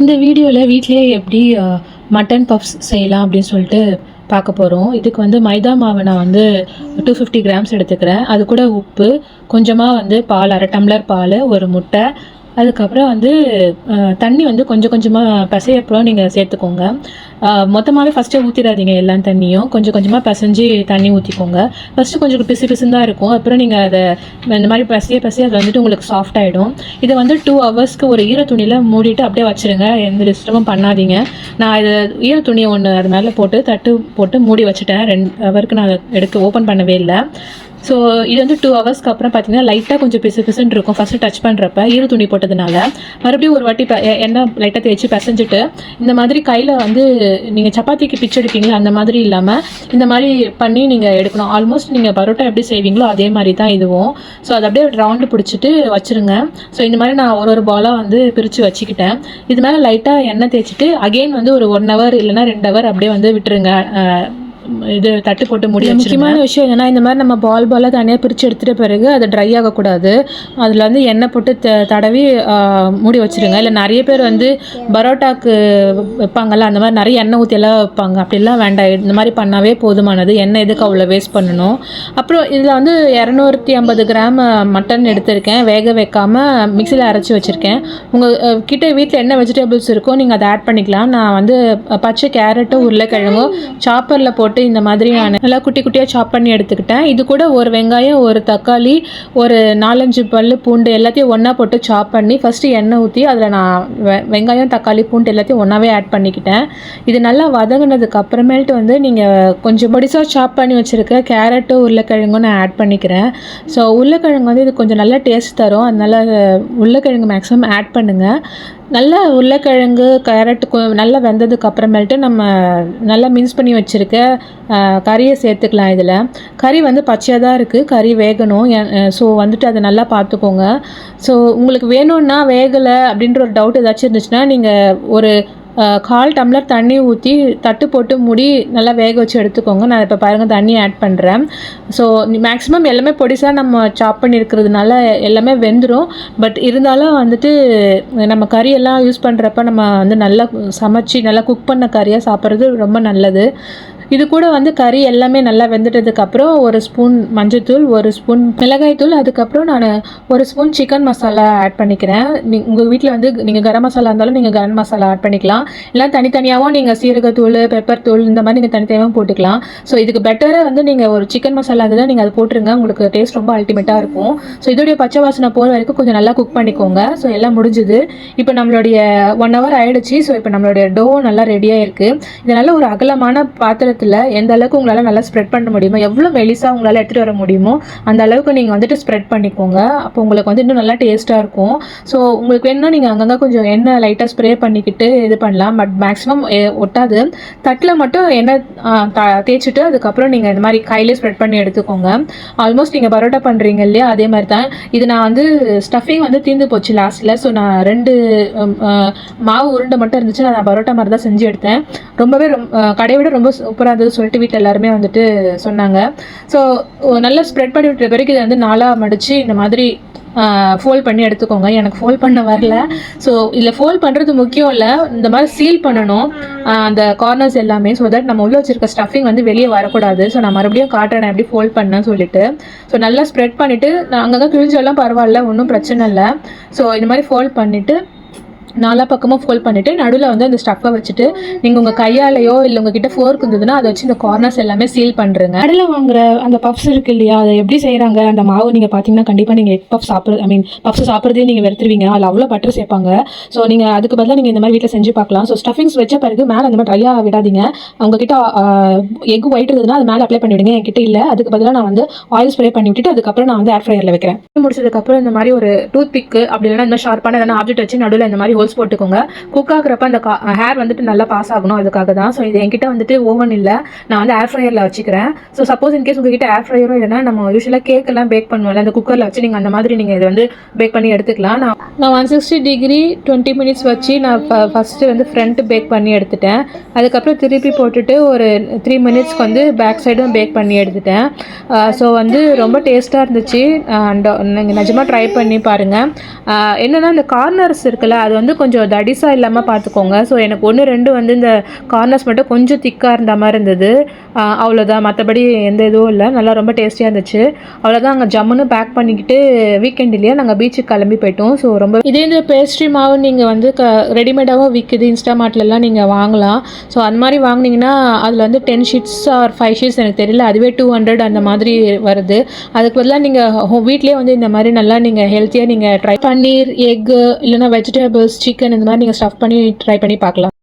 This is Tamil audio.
இந்த வீடியோவில் வீட்டிலேயே எப்படி மட்டன் பஃப்ஸ் செய்யலாம் அப்படின்னு சொல்லிட்டு பார்க்க போகிறோம். இதுக்கு வந்து மைதா மாவை நான் வந்து 250 கிராம்ஸ் எடுத்துக்கிறேன். அது கூட உப்பு, கொஞ்சமாக வந்து பால், 1/2 டம்ளர் பால், ஒரு முட்டை, அதுக்கப்புறம் வந்து தண்ணி வந்து கொஞ்சம் கொஞ்சமாக பிசையப்புறம் நீங்கள் சேர்த்துக்கோங்க. மொத்தமாகவே ஃபஸ்ட்டே ஊற்றிடாதீங்க எல்லா தண்ணியும். கொஞ்சம் கொஞ்சமாக பிசைஞ்சு தண்ணி ஊற்றிக்கோங்க. ஃபஸ்ட்டு கொஞ்சம் பிசு பிசுன்னு தான் இருக்கும். அப்புறம் நீங்கள் அதை இந்த மாதிரி பிசைய அது வந்துட்டு உங்களுக்கு சாஃப்ட் ஆகிடும். இதை வந்து 2 ஹவர்ஸ்க்கு ஒரு ஈர துணியில் மூடிட்டு அப்படியே வச்சுருங்க. எந்த டிஸ்டர்பும் பண்ணாதீங்க. நான் இதை ஈர துணியை ஒன்று அது மேலே போட்டு தட்டு போட்டு மூடி வச்சுட்டேன். 2 ஹவருக்கு நான் அதை ஓப்பன் பண்ணவே இல்லை. ஸோ இது வந்து 2 ஹவர்ஸ்க்கு அப்புறம் பார்த்தீங்கன்னா லைட்டாக கொஞ்சம் பிசு பிசுன்னு இருக்கும். ஃபஸ்ட்டு டச் பண்ணுறப்ப ஈர துணி போட்டதுனால மறுபடியும் ஒரு வாட்டி எண்ணெய் லைட்டாக தேய்ச்சி பிசைஞ்சிட்டு இந்த மாதிரி கையில் வந்து நீங்கள் சப்பாத்திக்கு பிச்சு எடுப்பீங்களா அந்த மாதிரி இல்லாமல் இந்த மாதிரி பண்ணி நீங்கள் எடுக்கணும். ஆல்மோஸ்ட் நீங்கள் பரோட்டா எப்படி செய்வீங்களோ அதே மாதிரி தான் இதுவும். ஸோ அதை அப்படியே ரவுண்டு பிடிச்சிட்டு வச்சுருங்க. ஸோ இந்த மாதிரி நான் ஒரு பாலாக வந்து பிரித்து வச்சுக்கிட்டேன். இது மேலே லைட்டாக எண்ணெய் தேய்ச்சிட்டு அகெயின் வந்து ஒரு 1 ஹவர் இல்லைனா 2 ஹவர் அப்படியே வந்து விட்டுருங்க. இது தட்டு போட்டு மூடி. முக்கியமான விஷயம் என்னென்னா, இந்த மாதிரி நம்ம பாலாக தனியாக பிரித்து எடுத்துகிட்ட பிறகு அது ட்ரை ஆகக்கூடாது. அதில் வந்து எண்ணெய் போட்டு தடவி மூடி வச்சுருங்க. இல்லை நிறைய பேர் வந்து பரோட்டாக்கு வைப்பாங்கள்ல, அந்த மாதிரி நிறைய எண்ணெய் ஊற்றியெல்லாம் வைப்பாங்க. அப்படிலாம் வேண்டாம். இந்த மாதிரி பண்ணாவே போதுமானது. எண்ணெய் எதுக்கு அவ்வளோ வேஸ்ட் பண்ணணும். அப்புறம் இதில் வந்து 250 கிராம் மட்டன் எடுத்திருக்கேன். வேக வைக்காமல் மிக்சியில் அரைச்சி வச்சுருக்கேன். உங்கள் கிட்டே வீட்டில் என்ன வெஜிடபிள்ஸ் இருக்கோ நீங்கள் அதை ஆட் பண்ணிக்கலாம். நான் வந்து பச்சை கேரட்டும் உருளைக்கிழங்கும் சாப்பரில் போட்டு இந்த மாதிரி நான் நல்லா குட்டி குட்டியாக சாப் பண்ணி எடுத்துக்கிட்டேன். இது கூட ஒரு வெங்காயம், ஒரு தக்காளி, ஒரு 4-5 பல்லு பூண்டு எல்லாத்தையும் ஒன்றா போட்டு சாப் பண்ணி ஃபஸ்ட்டு எண்ணெய் ஊற்றி அதில் நான் வெங்காயம், தக்காளி, பூண்டு எல்லாத்தையும் ஒன்றாவே ஆட் பண்ணிக்கிட்டேன். இது நல்லா வதங்கினதுக்கு அப்புறமேல்ட்டு வந்து நீங்கள் கொஞ்சம் பொடிசாக சாப் பண்ணி வச்சுருக்க கேரட்டு உருளைக்கிழங்கும் நான் ஆட் பண்ணிக்கிறேன். ஸோ உருளைக்கிழங்கு வந்து இது கொஞ்சம் நல்லா டேஸ்ட் தரும். அதனால் உருளைக்கிழங்கு மேக்ஸிமம் ஆட் பண்ணுங்கள். நல்லா உருளைக்கிழங்கு, கேரட்டு நல்லா வெந்ததுக்கு அப்புறமேல்ட்டு நம்ம நல்லா மிக்ஸ் பண்ணி வச்சுருக்க கறியை சேர்த்துக்கலாம். இதில் கறி வந்து பச்சையாக தான் இருக்குது, கறி வேகணும். ஸோ வந்துட்டு அதை நல்லா பார்த்துக்கோங்க. ஸோ உங்களுக்கு வேணும்னா வேகலை அப்படின்ற ஒரு டவுட் ஏதாச்சும் இருந்துச்சுன்னா நீங்கள் ஒரு 1/4 டம்ளர் தண்ணி ஊற்றி தட்டு போட்டு மூடி நல்லா வேக வச்சு எடுத்துக்கோங்க. நான் இப்போ பாருங்கள் தண்ணி ஆட் பண்ணுறேன். ஸோ மேக்ஸிமம் எல்லாமே பொடிசாக நம்ம சாப் பண்ணி இருக்கிறதுனால எல்லாமே வெந்துடும். பட் இருந்தாலும் வந்துட்டு நம்ம கறியெல்லாம் யூஸ் பண்ணுறப்ப நம்ம வந்து நல்லா சமைச்சி நல்லா குக் பண்ண கறியாக சாப்பிட்றது ரொம்ப நல்லது. இது கூட வந்து கறி எல்லாமே நல்லா வெந்துட்டதுக்கப்புறம் 1 ஸ்பூன் மஞ்சள்தூள், 1 ஸ்பூன் மிளகாய்த்தூள், அதுக்கப்புறம் நான் 1 ஸ்பூன் சிக்கன் மசாலா ஆட் பண்ணிக்கிறேன். உங்கள் வீட்டில் வந்து நீங்கள் கரம் மசாலா இருந்தாலும் நீங்கள் கரம் மசாலா ஆட் பண்ணிக்கலாம். இல்லை தனித்தனியாகவும் நீங்கள் சீரகத்தூள், பெப்பர் தூள் இந்த மாதிரி நீங்கள் தனித்தனியாகவும் போட்டுக்கலாம். ஸோ இதுக்கு பெட்டராக வந்து நீங்கள் ஒரு சிக்கன் மசாலா இருந்தால் நீங்கள் அதை போட்டுருங்க. உங்களுக்கு டேஸ்ட் ரொம்ப அல்டிமேட்டாக இருக்கும். ஸோ இதோடைய பச்சை வாசனை போகிற வரைக்கும் கொஞ்சம் நல்லா குக் பண்ணிக்கோங்க. ஸோ எல்லாம் முடிஞ்சுது. இப்போ நம்மளுடைய 1 ஹவர் ஆகிடுச்சு. ஸோ இப்போ நம்மளுடைய டோ நல்லா ரெடியாக இருக்குது. இதனால் ஒரு அகலமான பாத்திரத்தில் எந்த அளவுக்கு உங்களால் நல்லா ஸ்ப்ரெட் பண்ண முடியுமோ, எவ்வளோ மெலிசாக உங்களால் எடுத்துகிட்டு வர முடியுமோ அந்த அளவுக்கு நீங்கள் வந்துட்டு ஸ்ப்ரெட் பண்ணிக்கோங்க. அப்போ உங்களுக்கு வந்து இன்னும் நல்லா டேஸ்ட்டாக இருக்கும். ஸோ உங்களுக்கு வேணும்னா நீங்கள் அங்கங்கே கொஞ்சம் எண்ணெய் லைட்டாக ஸ்ப்ரே பண்ணிக்கிட்டு இது பண்ணலாம். பட் மேக்ஸிமம் ஒட்டாது. தட்டில் மட்டும் எண்ணெய் தேய்ச்சிட்டு அதுக்கப்புறம் நீங்கள் இந்த மாதிரி கையிலே ஸ்ப்ரெட் பண்ணி எடுத்துக்கோங்க. ஆல்மோஸ்ட் நீங்கள் பரோட்டா பண்ணுறீங்க இல்லையா, அதே மாதிரி தான் இது. நான் வந்து ஸ்டஃபிங் வந்து தீர்ந்து போச்சு லாஸ்ட்டில். ஸோ நான் 2 மாவு உருண்டை மட்டும் இருந்துச்சு. நான் பரோட்டா மாதிரி தான் செஞ்சு எடுத்தேன். ரொம்பவே கடையை விட ரொம்ப சூப்பராக இருந்தது சொல்லிட்டு வீட்டில் எல்லாருமே வந்துட்டு சொன்னாங்க. ஸோ நல்லா ஸ்ப்ரெட் பண்ணி விட்ட பிறகு இதை வந்து 4ஆக மடித்து இந்த மாதிரி ஃபோல்ட் பண்ணி எடுத்துக்கோங்க. எனக்கு ஃபோல்ட் பண்ண வரல. ஸோ இதில் ஃபோல்ட் பண்ணுறது முக்கியம் இல்லை, இந்த மாதிரி சீல் பண்ணணும் அந்த கார்னர்ஸ் எல்லாமே. ஸோ தட் நம்ம உள்ள வச்சுருக்க ஸ்டஃபிங் வந்து வெளியே வரக்கூடாது. ஸோ நான் மறுபடியும் காட்டுறேன் எப்படி ஃபோல்ட் பண்ணேன்னு சொல்லிட்டு. ஸோ நல்லா ஸ்ப்ரெட் பண்ணிவிட்டு நான் அங்கங்கே கிழிஞ்சாலும் பரவாயில்ல, ஒன்றும் பிரச்சனை இல்லை. ஸோ இந்த மாதிரி ஃபோல்ட் பண்ணிவிட்டு 4 பக்கமும் ஃபோல்ட் பண்ணிவிட்டு நடுவில் வந்து அந்த ஸ்டஃப்பை வச்சுட்டு நீங்கள் உங்கள் கையாலையோ இல்லை உங்ககிட்ட ஃபோர்க் இருந்ததுன்னா அதை வச்சு இந்த கார்னர்ஸ் எல்லாமே சீல் பண்ணுறேங்க. கடையில் வாங்குற அந்த பப்ஸ் இருக்கு இல்லையா, அதை எப்படி செய்கிறாங்க அந்த மாவு நீங்கள் பார்த்தீங்கன்னா கண்டிப்பாக நீங்கள் எக் பஃப் பப்ஸ் சாப்பிட்றதே நீங்கள் வெறுத்துருவீங்க. அதில் அவ்வளோ பட்டர் சேர்ப்பாங்க. ஸோ நீங்கள் அதுக்கு பதிலாக நீங்கள் இந்த மாதிரி வீட்டில் செஞ்சு பார்க்கலாம். ஸோ ஸ்டஃபிங்ஸ் வச்ச பிறகு மேலே அந்த மாதிரி ட்ரையாக விடாதீங்க. உங்ககிட்ட எக் ஒயிட் இருந்ததுன்னா அது மேலே அப்ளை பண்ணிவிடுங்க. என்கிட்ட இல்லை, அதுக்கு பதிலாக நான் வந்து ஆயில் ஸ்ப்ரே பண்ணி விட்டுட்டு அதுக்கப்புறம் நான் வந்து ஏர் ஃப்ரையரில் வைக்கிறேன். முடிச்சதுக்கப்புறம் இந்த மாதிரி ஒரு டூத் பிக்கு அப்படி இல்லைன்னா இந்த மாதிரி ஷார்ப்பான எதனா ஆப்ஜெக்ட் வச்சு நடுவில் இந்த மாதிரி ஹோல்ஸ் போட்டுக்கோங்க. குக் ஆகுறப்ப அந்த ஹேர் வந்துட்டு நல்லா பாஸ் ஆகணும், அதுக்காக தான். ஸோ இது என்கிட்ட வந்துட்டு ஓவன் இல்லை, நான் வந்து ஏர் ஃப்ரையரில் வச்சுக்கிறேன். ஸோ சப்போஸ் இன்கேஸ் உங்ககிட்ட ஏர் ஃப்ரையரும் இல்லைன்னா நம்ம யூஸ்வலாக கேக்கெல்லாம் பேக் பண்ணுவோம்ல, அந்த குக்கரில் வச்சு நீங்கள் அந்த மாதிரி நீங்கள் இதை வந்து பேக் பண்ணி எடுத்துக்கலாம். நான் 160 டிகிரி 20 மினிட்ஸ் வச்சு நான் ஃபஸ்ட்டு வந்து ஃப்ரண்ட் பேக் பண்ணி எடுத்துட்டேன். அதுக்கப்புறம் திருப்பி போட்டுட்டு ஒரு 3 மினிட்ஸ்க்கு வந்து பேக் சைடும் பேக் பண்ணி எடுத்துட்டேன். ஸோ வந்து ரொம்ப டேஸ்ட்டாக இருந்துச்சு. நீங்கள் நிஜமாக ட்ரை பண்ணி பாருங்கள். என்னென்னா இந்த கார்னர்ஸ் இருக்குல்ல, அது வந்து வந்து கொஞ்சம் தடிசாக இல்லாமல் பார்த்துக்கோங்க. ஸோ எனக்கு 1 2 வந்து இந்த கார்னர்ஸ் மட்டும் கொஞ்சம் திக்காக இருந்த மாதிரி இருந்தது. அவ்வளோதான், மற்றபடி எந்த இதுவும் இல்லை. நல்லா ரொம்ப டேஸ்டியாக இருந்துச்சு. அவ்வளோதான், அங்கே ஜம்முன்னு பேக் பண்ணிக்கிட்டு வீக்கெண்ட் இல்லையா நாங்கள் பீச்சுக்கு கிளம்பி போயிட்டோம். ஸோ ரொம்ப இதே இந்த பேஸ்ட்ரி மாவு நீங்கள் வந்து ரெடிமேடாகவும் விற்குது, இன்ஸ்டாமார்ட்லலாம் நீங்கள் வாங்கலாம். ஸோ அந்த மாதிரி வாங்கினீங்கன்னா அதில் வந்து 10 ஷீட்ஸ் ஆர் 5 ஷீட்ஸ் எனக்கு தெரியல, அதுவே 200 அந்த மாதிரி வருது. அதுக்கு பதிலாக நீங்கள் வீட்லேயே வந்து இந்த மாதிரி நல்லா நீங்கள் ஹெல்த்தியாக நீங்கள் ட்ரை பன்னீர், எக்கு இல்லைனா வெஜிடபிள்ஸ், சிக்கன் இந்த மாதிரி நீங்கள் ஸ்டஃப் பண்ணி ட்ரை பண்ணி பார்க்கலாம்.